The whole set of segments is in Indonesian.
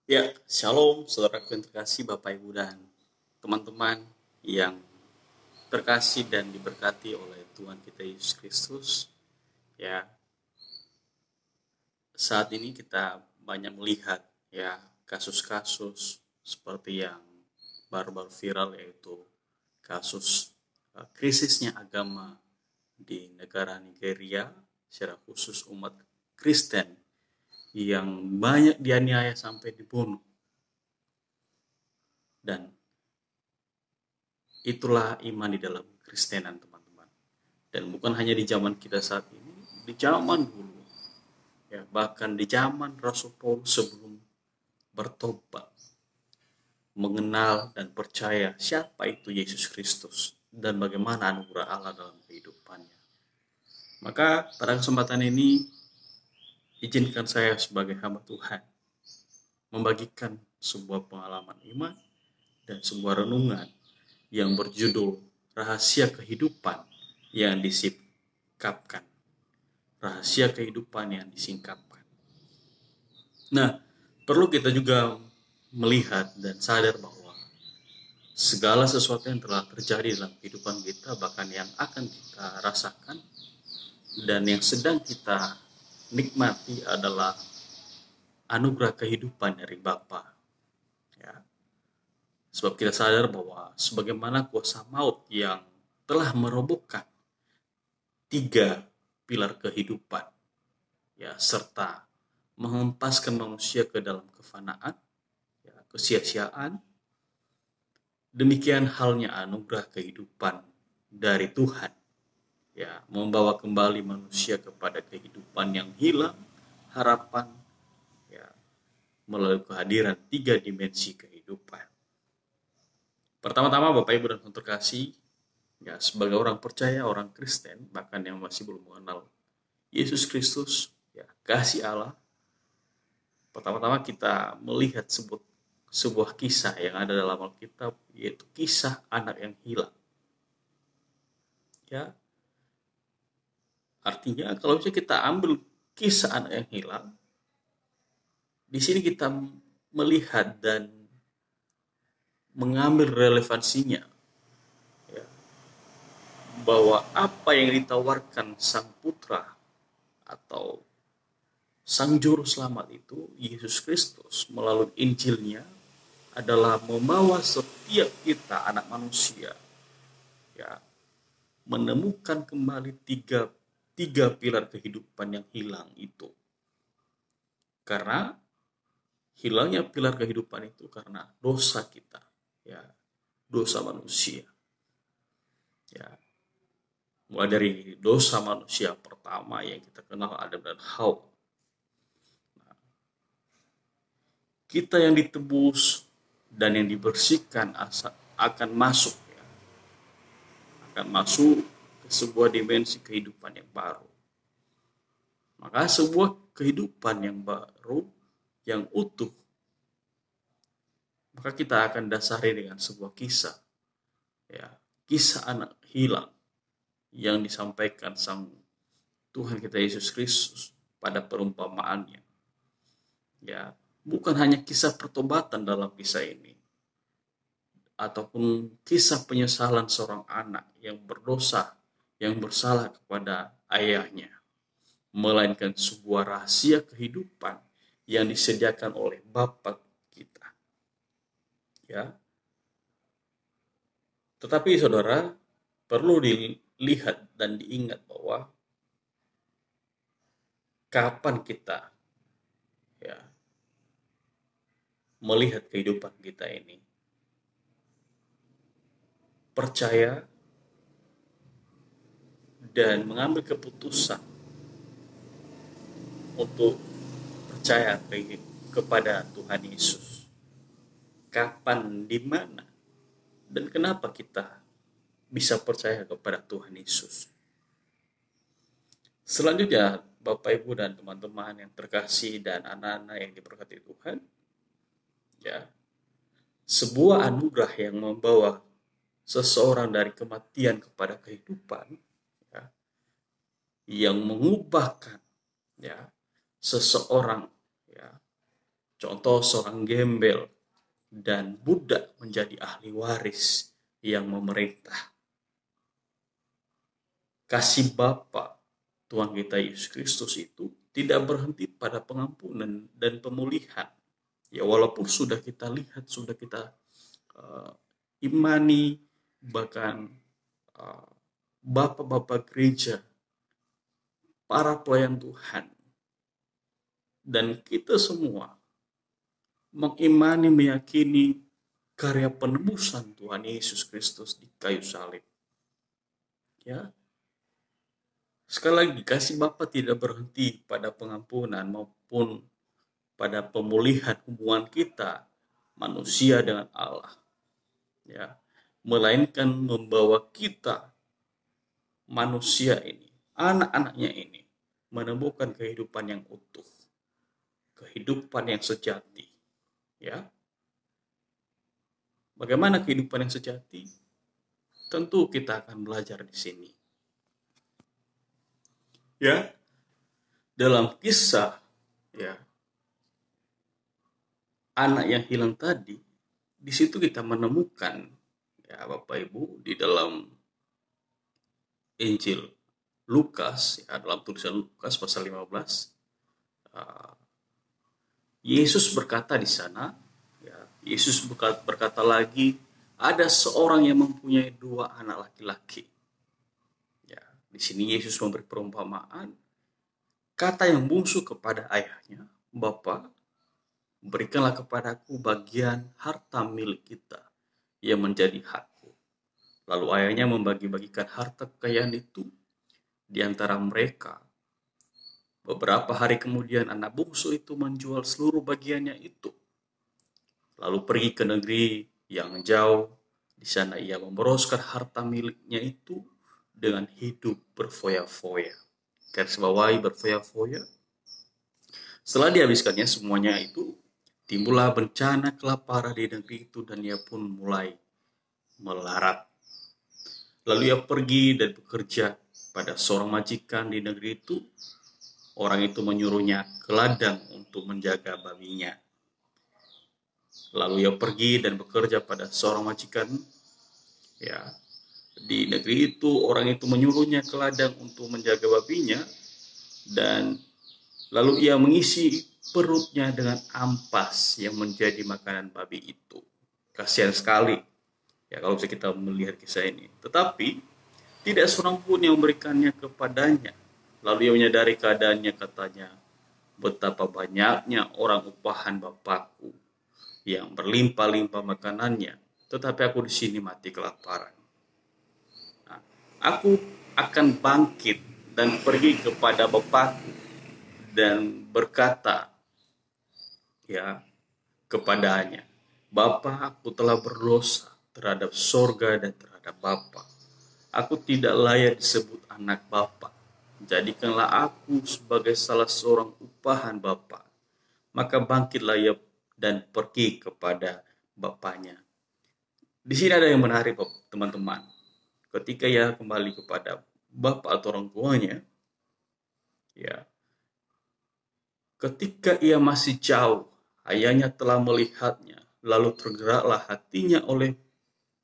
Ya, shalom saudaraku yang terkasih, Bapak Ibu dan teman-teman yang terkasih dan diberkati oleh Tuhan kita Yesus Kristus. Ya, saat ini kita banyak melihat ya kasus-kasus seperti yang baru-baru viral, yaitu kasus krisisnya agama di negara Nigeria, secara khusus umat Kristen yang banyak dianiaya sampai dibunuh. Dan itulah iman di dalam Kristenan, teman-teman. Dan bukan hanya di zaman kita saat ini, di zaman dulu, ya bahkan di zaman Rasul Paulus sebelum bertobat, mengenal dan percaya siapa itu Yesus Kristus dan bagaimana anugerah Allah dalam kehidupannya. Maka pada kesempatan ini, izinkan saya sebagai hamba Tuhan membagikan sebuah pengalaman iman dan sebuah renungan yang berjudul Rahasia Kehidupan yang Disingkapkan. Rahasia kehidupan yang disingkapkan. Nah, perlu kita juga melihat dan sadar bahwa segala sesuatu yang telah terjadi dalam kehidupan kita, bahkan yang akan kita rasakan dan yang sedang kita nikmati adalah anugerah kehidupan dari Bapa. Ya. Sebab kita sadar bahwa sebagaimana kuasa maut yang telah merobohkan 3 pilar kehidupan, ya, serta menghempaskan manusia ke dalam kefanaan, ya, kesia-siaan. Demikian halnya anugerah kehidupan dari Tuhan, ya, membawa kembali manusia kepada kehidupan yang hilang, harapan, ya, melalui kehadiran 3 dimensi kehidupan. Pertama-tama, Bapak Ibu dan Saudara terkasih, ya, sebagai orang percaya, orang Kristen, bahkan yang masih belum mengenal Yesus Kristus, ya, kasih Allah, pertama-tama kita melihat sebuah kisah yang ada dalam Alkitab, yaitu kisah anak yang hilang. Ya, artinya kalau misalnya kita ambil kisah anak yang hilang, di sini kita melihat dan mengambil relevansinya, ya, bahwa apa yang ditawarkan sang putra atau sang juru selamat itu, Yesus Kristus, melalui Injilnya adalah membawa setiap kita anak manusia, ya, menemukan kembali tiga pilar kehidupan yang hilang itu. Karena hilangnya pilar kehidupan itu karena dosa kita, ya, dosa manusia, ya, mulai dari dosa manusia pertama yang kita kenal Adam dan Hawa. Kita yang ditebus dan yang dibersihkan akan masuk, ya, akan masuk ke sebuah dimensi kehidupan yang baru. Maka sebuah kehidupan yang baru, yang utuh, maka kita akan dasari dengan sebuah kisah, ya, kisah anak hilang yang disampaikan sang Tuhan kita Yesus Kristus pada perumpamaannya. Ya, bukan hanya kisah pertobatan dalam kisah ini, ataupun kisah penyesalan seorang anak yang berdosa, yang bersalah kepada ayahnya, melainkan sebuah rahasia kehidupan yang disediakan oleh Bapa kita. Ya. Tetapi saudara, perlu dilihat dan diingat bahwa kapan kita, ya, melihat kehidupan kita ini, percaya dan mengambil keputusan untuk percaya kepada Tuhan Yesus. Kapan, di mana, dan kenapa kita bisa percaya kepada Tuhan Yesus. Selanjutnya, Bapak Ibu dan teman-teman yang terkasih dan anak-anak yang diberkati Tuhan, ya, sebuah anugerah yang membawa seseorang dari kematian kepada kehidupan, ya, yang mengubahkan, ya, seseorang, ya, Contoh seorang gembel dan budak menjadi ahli waris yang memerintah. Kasih Bapa Tuhan kita Yesus Kristus itu tidak berhenti pada pengampunan dan pemulihan. Ya walaupun sudah kita lihat, sudah kita imani, bahkan bapak-bapak gereja, para pelayan Tuhan, dan kita semua mengimani, meyakini karya penebusan Tuhan Yesus Kristus di kayu salib. Ya, sekali lagi, kasih Bapa tidak berhenti pada pengampunan maupun pada pemulihan hubungan kita manusia dengan Allah. Ya, melainkan membawa kita manusia ini, anak-anaknya ini, menemukan kehidupan yang utuh, kehidupan yang sejati. Ya, bagaimana kehidupan yang sejati? Tentu kita akan belajar di sini. Ya, dalam kisah ya anak yang hilang tadi, di situ kita menemukan ya Bapak Ibu di dalam Injil Lukas, ya, dalam tulisan Lukas pasal 15, Yesus berkata di sana, ya, Yesus berkata lagi, ada seorang yang mempunyai 2 anak laki-laki. Ya, di sini Yesus memberi perumpamaan, kata yang bungsu kepada ayahnya, Bapa, berikanlah kepadaku bagian harta milik kita yang menjadi hakku. Lalu ayahnya membagi-bagikan harta kekayaan itu di antara mereka. Beberapa hari kemudian anak bungsu itu menjual seluruh bagiannya itu, lalu pergi ke negeri yang jauh. Di sana ia memboroskan harta miliknya itu dengan hidup berfoya-foya. Garis bawahi berfoya-foya. Setelah dihabiskannya semuanya itu, timbullah bencana kelaparan di negeri itu dan ia pun mulai melarat. Lalu ia pergi dan bekerja pada seorang majikan di negeri itu. Orang itu menyuruhnya ke ladang untuk menjaga babinya. Lalu ia pergi dan bekerja pada seorang majikan. Ya, di negeri itu orang itu menyuruhnya ke ladang untuk menjaga babinya, dan lalu ia mengisi perutnya dengan ampas yang menjadi makanan babi itu. Kasihan sekali ya kalau bisa kita melihat kisah ini. Tetapi tidak seorang pun yang memberikannya kepadanya. Lalu ia menyadari keadaannya, katanya, betapa banyaknya orang upahan Bapakku yang berlimpah-limpah makanannya, tetapi aku di sini mati kelaparan. Nah, aku akan bangkit dan pergi kepada Bapakku dan berkata ya kepadanya, Bapa, aku telah berdosa terhadap sorga dan terhadap Bapa. Aku tidak layak disebut anak Bapa. Jadikanlah aku sebagai salah seorang upahan Bapa. Maka bangkitlah ia dan pergi kepada bapaknya. Di sini ada yang menarik, teman-teman. Ketika ia kembali kepada bapak atau orang tuanya, ya, ketika ia masih jauh, ayahnya telah melihatnya, lalu tergeraklah hatinya oleh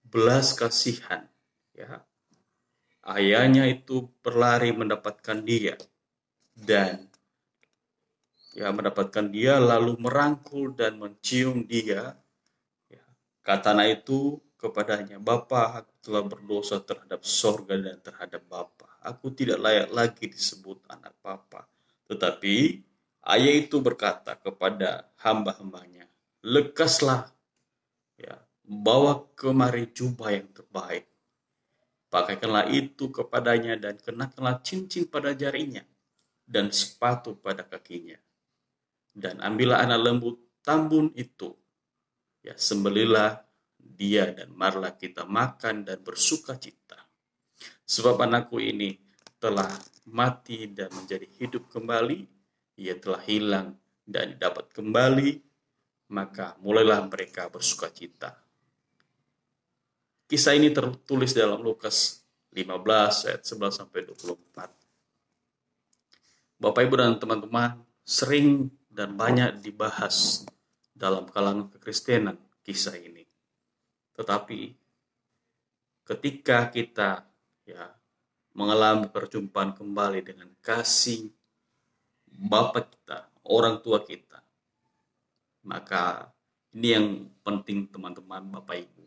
belas kasihan. Ya, ayahnya itu berlari mendapatkan dia dan mendapatkan dia lalu merangkul dan mencium dia. Ya, kata anak itu kepadanya, Bapa, aku telah berdosa terhadap sorga dan terhadap Bapa. Aku tidak layak lagi disebut anak Bapa. Tetapi ayah itu berkata kepada hamba-hambanya, lekaslah, ya, bawa kemari jubah yang terbaik. Pakaikanlah itu kepadanya dan kenakanlah cincin pada jarinya dan sepatu pada kakinya. Dan ambillah anak lembu tambun itu, ya, sembelilah dia dan marilah kita makan dan bersuka cita. Sebab anakku ini telah mati dan menjadi hidup kembali, ia telah hilang dan dapat kembali, maka mulailah mereka bersuka cita. Kisah ini tertulis dalam Lukas 15 ayat 11 sampai 24. Bapak Ibu dan teman-teman, sering dan banyak dibahas dalam kalangan kekristenan kisah ini. Tetapi ketika kita mengalami perjumpaan kembali dengan kasih Bapa kita, orang tua kita, maka ini yang penting teman-teman, Bapak Ibu.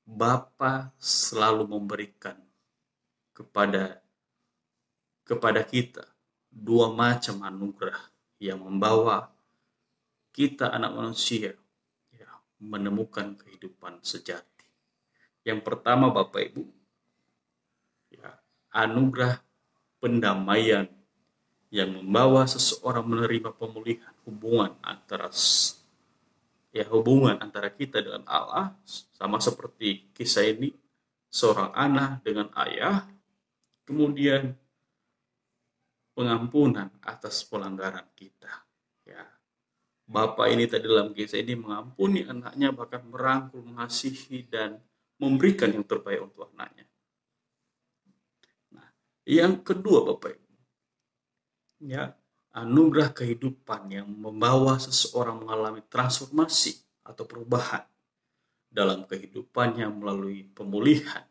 Bapa selalu memberikan kepada kita dua macam anugerah yang membawa kita anak manusia menemukan kehidupan sejati. Yang pertama Bapak Ibu, anugerah pendamaian yang membawa seseorang menerima pemulihan hubungan antara kita dengan Allah, sama seperti kisah ini, seorang anak dengan ayah, kemudian pengampunan atas pelanggaran kita. Bapak ini tadi dalam kisah ini mengampuni anaknya, bahkan merangkul, mengasihi, dan memberikan yang terbaik untuk anaknya. Nah, yang kedua Bapak Ibu, anugerah kehidupan yang membawa seseorang mengalami transformasi atau perubahan dalam kehidupannya melalui pemulihan.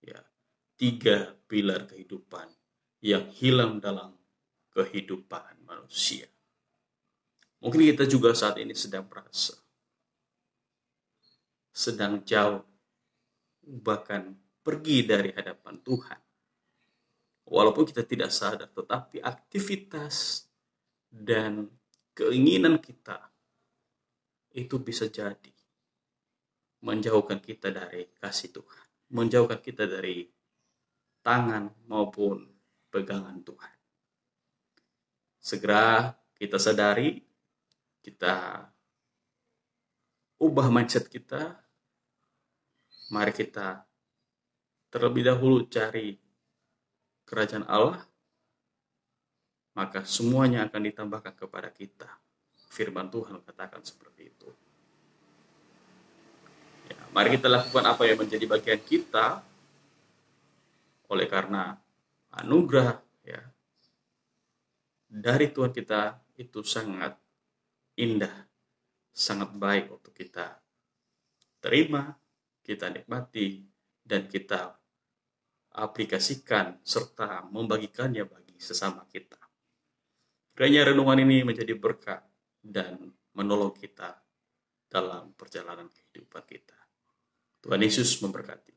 3 pilar kehidupan yang hilang dalam kehidupan manusia. Mungkin kita juga saat ini sedang merasa sedang jauh, bahkan pergi dari hadapan Tuhan. Walaupun kita tidak sadar, tetapi aktivitas dan keinginan kita itu bisa jadi menjauhkan kita dari kasih Tuhan, menjauhkan kita dari tangan maupun pegangan Tuhan. Segera kita sadari, kita ubah mindset kita. Mari kita terlebih dahulu cari kerajaan Allah, maka semuanya akan ditambahkan kepada kita. Firman Tuhan katakan seperti itu. Mari kita lakukan apa yang menjadi bagian kita, oleh karena anugerah dari Tuhan kita itu sangat indah, sangat baik untuk kita terima, kita nikmati, dan kita aplikasikan serta membagikannya bagi sesama kita. Kiranya renungan ini menjadi berkat dan menolong kita dalam perjalanan kehidupan kita. Tuhan Yesus memberkati.